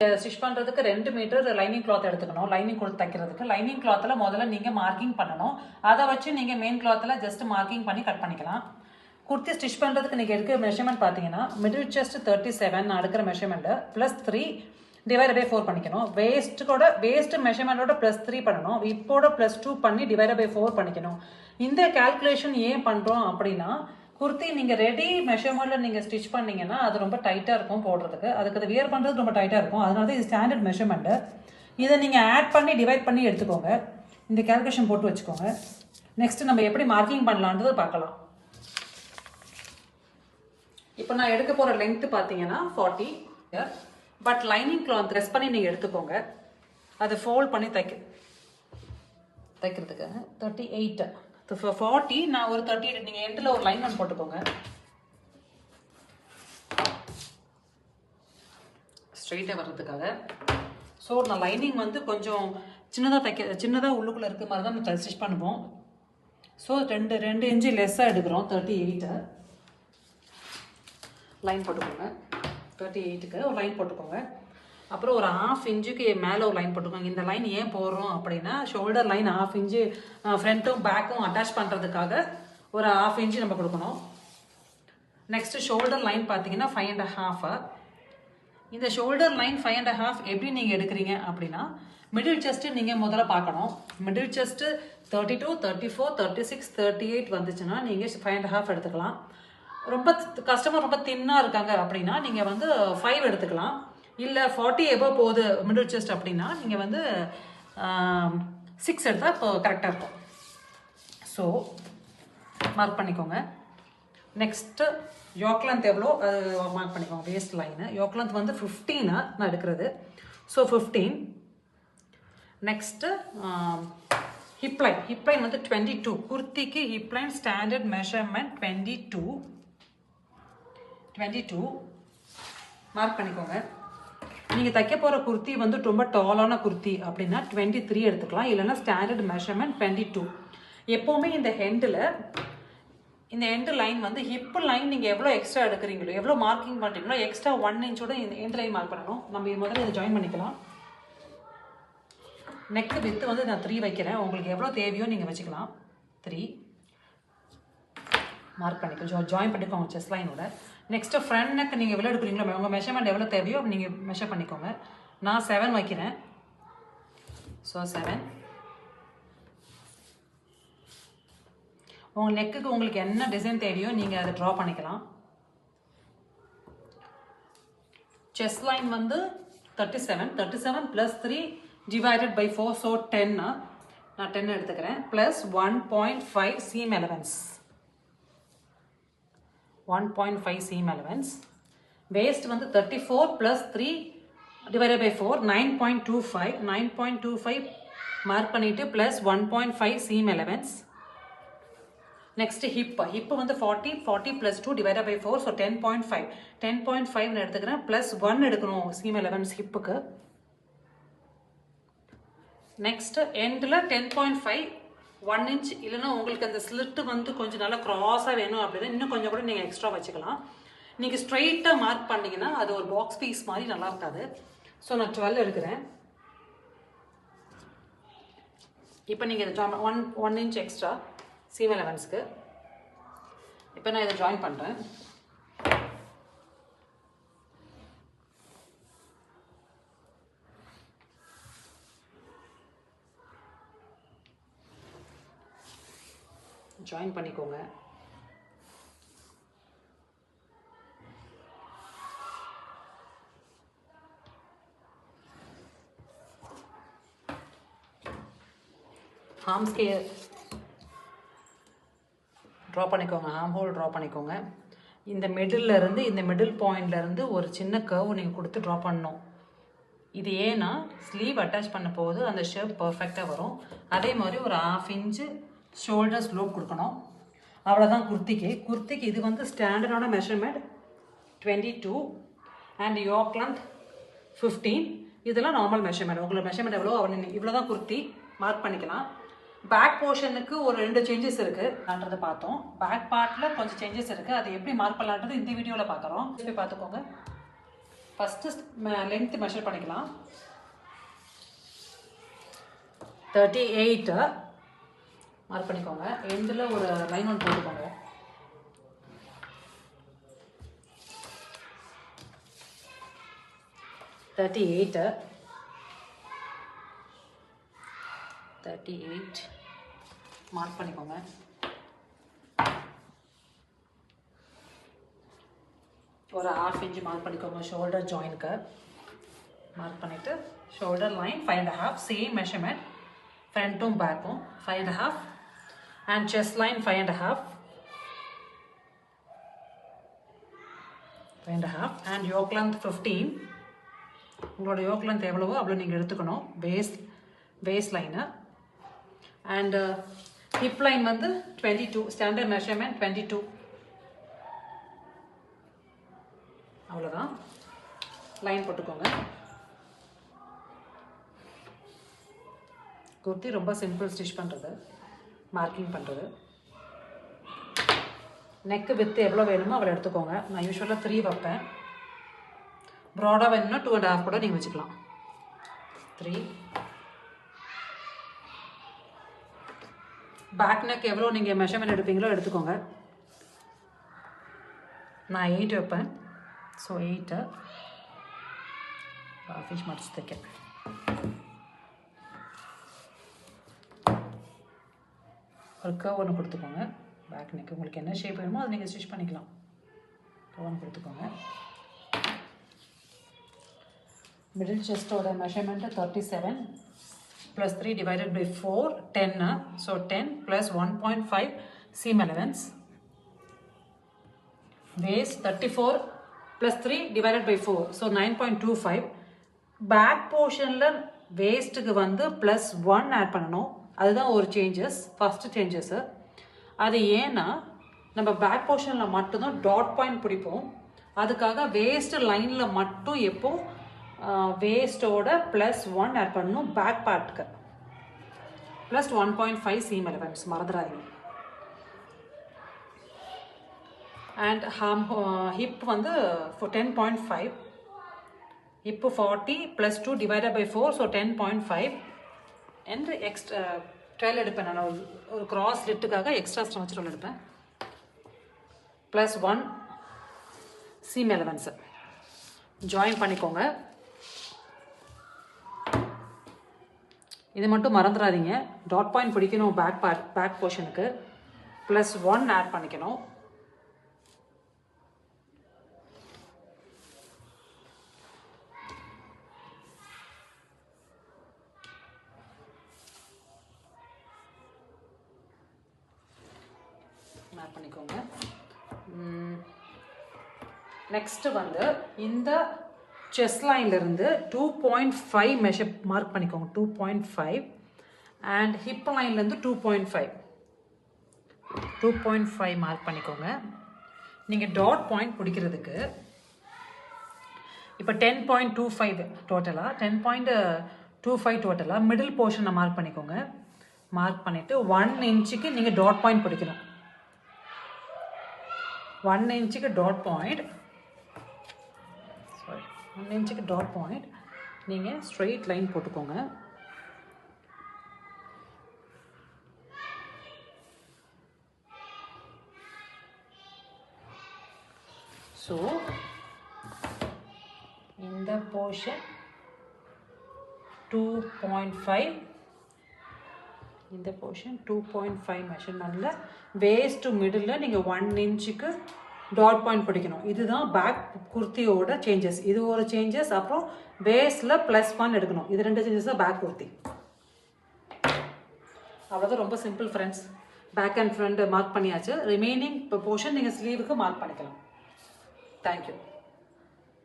Stitch பண்றதுக்கு 2 metre lining cloth எடுத்துக்கணும். Lining கொடுத்து தைக்கிறதுக்கு லைனிங் கிளாத்ல முதல்ல நீங்க மார்க்கிங் பண்ணணும். அதை வச்சு நீங்க மெயின் கிளாத்ல ஜஸ்ட் மார்க்கிங் பண்ணி கட் பண்ணிக்கலாம். குர்த்தி ஸ்டிச் பண்றதுக்கு நீங்க எடுக்கிற மெஷர்மெண்ட் பாத்தீங்கன்னா மிடில் செஸ்ட் 37 நான் எடுக்கிற மெஷர்மெண்ட் +3 டிவைடட் பை 4 பண்ணிக்கணும். வேஸ்ட் மெஷர்மெண்டோட +3 பண்ணணும். இப்போட +2 பண்ணி டிவைடட் பை 4 பண்ணிக்கணும். இந்த கால்குலேஷன் ஏன் பண்றோம் அப்படின்னா குர்த்தி நீங்க ரெடி மெஷர்மெண்ட்ல நீங்க ஸ்டிச் பண்ணீங்கன்னா அது ரொம்ப டைட்டா இருக்கும் போடுறதுக்கு. அதுக்கு அது வியர் பண்றது ரொம்ப டைட்டா இருக்கும். அதனால இது ஸ்டாண்டர்ட் மெஷர்மெண்ட். இதை நீங்க ஆட் பண்ணி டிவைட் பண்ணி எடுத்துக்கோங்க. இந்த கால்குலேஷன் போட்டு வச்சுக்கோங்க. நெக்ஸ்ட் நம்ம எப்படி மார்க்கிங் பண்ணலான்றது பார்க்கலாம். இப்போ நான் எடுக்க போற லென்த் பாத்தீங்கன்னா 40. பட் லைனிங் கிளாத் ட்ரெஸ் பண்ணி நீங்க எடுத்துக்கோங்க. அதை ஃபோல்ட் பண்ணி தைக்கிறதுக்கு 38 40 நான் ஒரு 38 நீங்க எண்ட்ல ஒரு லைன் ஒன்று போட்டுக்கோங்க. ஸ்ட்ரெயிட்டா வர்றதுக்காக. ஸோ நான் லைனிங் வந்து கொஞ்சம் சின்னதா உள்ளுக்குள்ள இருக்க மாதிரி தான் நம்ம ஸ்டிச் பண்ணுவோம். ஸோ 2 இன்ச்சு லெஸ்ஸாக எடுக்கிறோம். 38 லைன் போட்டுக்கோங்க. 38க்கு ஒரு லைன் போட்டுக்கோங்க. அப்புறம் ஒரு 1/2 இன்ச்சுக்கு மேலே ஒரு லைன் போட்டுக்கோங்க. இந்த லைன் ஏன் போடுறோம் அப்படின்னா ஷோல்டர் லைன் 1/2 இன்ச்சு ஃப்ரண்ட்டும் பேக்கும் அட்டாச் பண்ணுறதுக்காக ஒரு 1/2 இன்ச்சு நம்ம கொடுக்கணும். நெக்ஸ்ட் ஷோல்டர் லைன் பார்த்தீங்கன்னா 5.5. இந்த ஷோல்டர் லைன் 5.5 எப்படி நீங்கள் எடுக்கிறீங்க அப்படின்னா மிடில் செஸ்ட்டு நீங்கள் முதல்ல பார்க்கணும். மிடில் செஸ்ட்டு 32, 34, 36, 38 வந்துச்சுன்னா நீங்கள் 5.5 எடுத்துக்கலாம். கஸ்டமர் ரொம்ப தின்னாக இருக்காங்க அப்படின்னா நீங்கள் வந்து 5 எடுத்துக்கலாம். இல்லை 40 எபோவ் போகுது மிடில் செஸ்ட் அப்படின்னா நீங்கள் வந்து 6 எடுத்தால் இப்போ கரெக்டாக இருக்கும். ஸோ மார்க் பண்ணிக்கோங்க. நெக்ஸ்ட்டு யோக் லென்த் எவ்வளோ அது மார்க் பண்ணிக்கோங்க. வேஸ்ட் லைனு யோக் லென்த் வந்து 15 நான் எடுக்கிறது. ஸோ 15. நெக்ஸ்ட்டு ஹிப் லைன் வந்து 22. குர்த்திக்கு hip line standard measurement 22 mark பண்ணிக்கோங்க. நீங்கள் தைக்க போகிற குர்த்தி வந்து ரொம்ப டாலான குர்த்தி அப்படின்னா 23 எடுத்துக்கலாம். இல்லைன்னா ஸ்டாண்டர்ட் மெஷர்மெண்ட் 22. எப்போவுமே இந்த எண்டு லைன் வந்து ஹிப் லைன் நீங்கள் எவ்வளோ எக்ஸ்ட்ரா எடுக்கிறீங்களோ எவ்வளோ மார்க்கிங் பண்ணுறீங்களோ எக்ஸ்ட்ரா 1 இன்ச்சோட இந்த எண்டு லைன் மார்க் பண்ணணும். நம்ம முதல்ல இதை ஜாயின் பண்ணிக்கலாம். நெக் வித்து வந்து நான் 3 வைக்கிறேன். உங்களுக்கு எவ்வளோ தேவையோ நீங்கள் வச்சுக்கலாம். 3 மார்க் பண்ணிக்கோ. ஜாயின் பண்ணிக்கோங்க செஸ்ட் லைனோட. நெக்ஸ்ட்டு ஃப்ரண்ட் நெக் நீங்கள் எவ்வளோ எடுக்கிறீங்களோ உங்கள் மெஷர்மெண்ட் எவ்வளோ தேவையோ நீங்கள் மெஷர் பண்ணிக்கோங்க. நான் 7 வைக்கிறேன். ஸோ 7. உங்கள் நெக்குக்கு உங்களுக்கு என்ன டிசைன் தேவையோ நீங்கள் அதை ட்ரா பண்ணிக்கலாம். செஸ்ட் லைன் வந்து 37 +3 டிவைடட் பை 4. ஸோ 10. நான் 10 எடுத்துக்கிறேன். Plus 1.5 seam allowance. 1.5 seam allowance. Waist வந்து 34 plus 3 divided by 4 9.25 மார்க் பண்ணிட்டு plus 1.5 seam allowance. Next hip வந்து 40 plus 2 divided by 4 so 10.5 எடுத்துக்கிறேன். plus 1 எடுக்கணும் seam allowance ஹிப்புக்கு. நெக்ஸ்ட் எண்டில் 10.5 1 இன்ச் இல்லைன்னா உங்களுக்கு அந்த ஸ்லிட்டு வந்து கொஞ்சம் நல்லா க்ராஸாக வேணும் அப்படின்னா இன்னும் கொஞ்சம் கூட நீங்கள் எக்ஸ்ட்ரா வச்சுக்கலாம். நீங்கள் ஸ்ட்ரெயிட்டாக மார்க் பண்ணிங்கன்னா அது ஒரு பாக்ஸ் பீஸ் மாதிரி நல்லா இருக்காது. ஸோ நான் 12 எடுக்கிறேன். இப்போ நீங்கள் இதை 1 இன்ச் எக்ஸ்ட்ரா சீம் அலவன்ஸ்க்கு. இப்போ நான் இதை ஜாயின் பண்ணுறேன். ஜாயின் பண்ணிக்கோங்க. ஆர்ம்ஸ்க்கு ட்ரா பண்ணிக்கோங்க. ஆர்ம் ஹோல் ட்ரா பண்ணிக்கோங்க. இந்த மிடில் பாயிண்ட்லேருந்து ஒரு சின்ன கர்வ் நீங்கள் கொடுத்து ட்ரா பண்ணணும். இது ஏன்னா ஸ்லீவ் அட்டாச் பண்ண போது அந்த ஷேப் பர்ஃபெக்டாக வரும். அதே மாதிரி ஒரு 1/2 இன்ச்சு ஷோல்டர் ஸ்லோப் கொடுக்கணும். அவ்வளோதான் குர்த்திக்கு இது வந்து ஸ்டாண்டர்டான மெஷர்மெண்ட் 22 அண்ட் யோக் லென்த் 15. இதெல்லாம் நார்மல் மெஷர்மெண்ட். உங்களுக்கு மெஷர்மெண்ட் எவ்வளோ இவ்வளோ தான் குர்த்தி மார்க் பண்ணிக்கலாம். பேக் போர்ஷனுக்கு ஒரு 2 சேஞ்சஸ் இருக்குன்றதை பார்த்தோம். பேக் பார்ட்டில் கொஞ்சம் சேஞ்சஸ் இருக்குது. அது எப்படி மார்க் பண்ணலான்றது இந்த வீடியோவில் பார்க்குறோம். போய் பார்த்துக்கோங்க. ஃபஸ்ட்டு லென்த் மெஷர் பண்ணிக்கலாம். 38 மார்க் பண்ணிக்கோங்க. எண்டில் ஒரு லைன் ஒன்று போட்டுக்கோங்க. 38 மார்க் பண்ணிக்கோங்க. ஒரு 1/2 இன்ச் மார்க் பண்ணிக்கோங்க. ஷோல்டர் ஜாயின்க்கு மார்க் பண்ணிவிட்டு ஷோல்டர் லைன் 5.5, சேம் மெஷர்மெண்ட் ஃப்ரண்ட்டும் பேக்கும் 5.5 and chest line 5.5 and yoke length 15. உங்களோட யோக் லென்த் எவ்வளவோ அவ்வளோ நீங்கள் எடுத்துக்கணும். Waist line and hip line வந்து 22, ஸ்டாண்டர்ட் மெஷர்மெண்ட் 22. அவ்வளோதான். லைன் போட்டுக்கோங்க. குர்த்தி ரொம்ப சிம்பிள் ஸ்டிச் பண்ணுறது, மார்க்கிங் பண்ணுறது. நெக்கு வித்து எவ்வளோ வேணுமோ அவ்வளோ எடுத்துக்கோங்க. நான் யூஸ்வலாக 3 வைப்பேன். ப்ராடாக வேணும்னா 2.5 கூட நீங்கள் வச்சுக்கலாம். 3. பேக் நெக் எவ்வளோ நீங்கள் மெஷர்மெண்ட் எடுப்பீங்களோ எடுத்துக்கோங்க. நான் 8 வைப்பேன். ஸோ 8 1/2 இன்ச் மடிச்சு தைக்க. ஒரு கர்வ் ஒன்று கொடுத்துக்கோங்க. பேக் நெக் உங்களுக்கு என்ன ஷேப் வேணுமோ அதை நீங்கள் ஸ்டிச் பண்ணிக்கலாம். கர்வ் ஒன்று கொடுத்துக்கோங்க. மிடில் செஸ்டோட measurement 37 + 3 divided by 4 10. So 10 + 1.5 seam allowance. Waist 34 + 3 divided by 4. So 9.25. Back போர்ஷனில் வேஸ்ட்டுக்கு வந்து +1 ஆட் பண்ணணும். அதுதான் ஒரு சேஞ்சஸ், ஃபஸ்ட்டு சேஞ்சஸ்ஸு. அது ஏன்னா நம்ம பேக் போர்ஷனில் மட்டும்தான் டாட் பாயிண்ட் பிடிப்போம். அதுக்காக வேஸ்ட்டு லைனில் மட்டும் எப்போ வேஸ்ட்டோட +1 ஆட் பண்ணணும். பேக் பார்ட்டுக்கு ப்ளஸ் 1.5 சீம் அலவன்ஸ் மறந்துடாதீங்க. அண்ட் ஹிப் வந்து 10.5, hip 40 + 2 divided by 4, so 10.5. And extra 12 எடுப்பேன். நான் ஒரு கிராஸ் லிட்டுக்காக எக்ஸ்ட்ரா ஸ்டிச் 12 எடுப்பேன். +1 சீம் அலவன்ஸு ஜாயின் பண்ணிக்கோங்க. இது மட்டும் மறந்துடாதீங்க. டாட் பாயிண்ட் பிடிக்கணும் பேக் போர்ஷனுக்கு. +1 ஆட் பண்ணிக்கணும். ஆட் பண்ணிக்கோங்க. நெக்ஸ்ட்டு வந்து இந்த செஸ்ட் லைன்லேருந்து 2.5 மெஷர் மார்க் பண்ணிக்கோங்க. 2.5 அண்ட் ஹிப் லைன்லேருந்து 2.5 மார்க் பண்ணிக்கோங்க. நீங்கள் டாட் பாயிண்ட் பிடிக்கிறதுக்கு இப்போ 10.25 டோட்டலாக 10.25 டோட்டலாக மிடில் போர்ஷனை மார்க் பண்ணிக்கோங்க. மார்க் பண்ணிவிட்டு 1 இன்ச்சுக்கு நீங்கள் டாட் பாயிண்ட் பிடிக்கணும். 1 இன்ச்சுக்கு டாட் பாயிண்ட், 1 இன்ச்சுக்கு டாட் பாயிண்ட் நீங்கள் ஸ்ட்ரெயிட் லைன் போட்டுக்கோங்க. ஸோ இந்த போர்ஷன் 2.5, இந்த போர்ஷன் 2.5 மெஷர்மெண்ட்டில் வேஸ்ட் டு மிடில் நீங்கள் 1 இன்ச்சுக்கு டாட் பாயிண்ட் பிடிக்கணும். இதுதான் பேக் குர்த்தியோட சேஞ்சஸ். இது ஒரு சேஞ்சஸ். அப்புறம் வேஸ்டில் +1 எடுக்கணும். இது 2 சேஞ்சஸ் தான் பேக் குர்த்தி. அவ்வளோதான். ரொம்ப simple friends. Back and front mark பண்ணியாச்சு. ரிமைனிங் போர்ஷன் நீங்கள் ஸ்லீவுக்கு மார்க் பண்ணிக்கலாம். தேங்க்யூ.